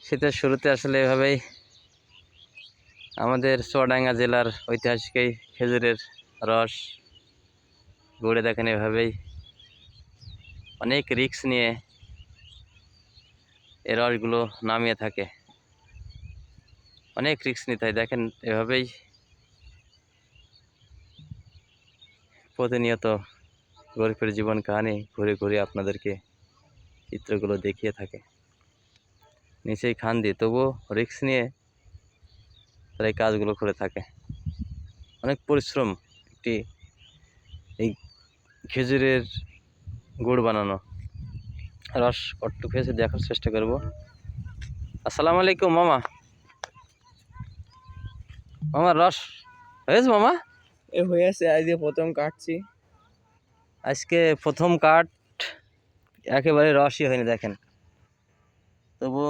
শীতের শুরুতে আসলে এভাবেই আমাদের চুয়াডাঙ্গা জেলার ঐতিহাসিক এই খেজুরের রস গড়ে দেখেন এভাবেই অনেক রিস্ক নিয়ে এই রসগুলো নামিয়ে থাকে। অনেক রিস্ক নিতে হয়, দেখেন এভাবেই প্রতিনিয়ত গরিবের জীবন কাহিনী ঘুরে ঘুরে আপনাদেরকে চিত্রগুলো দেখিয়ে থাকে। নিচেই খান দিয়ে তবুও রিস্ক নিয়ে তারা এই কাজগুলো করে থাকে। অনেক পরিশ্রম একটি এই খেজুরের গুড় বানানো। রস কট্টু খেয়েছে দেখার চেষ্টা করব। আসসালামু আলাইকুম মামা। মামা রস হয়েছে মামা? এ হয়েছে, আজকে প্রথম কাটছি। আজকে প্রথম কাট, একেবারে রসই হয়নি দেখেন, তবু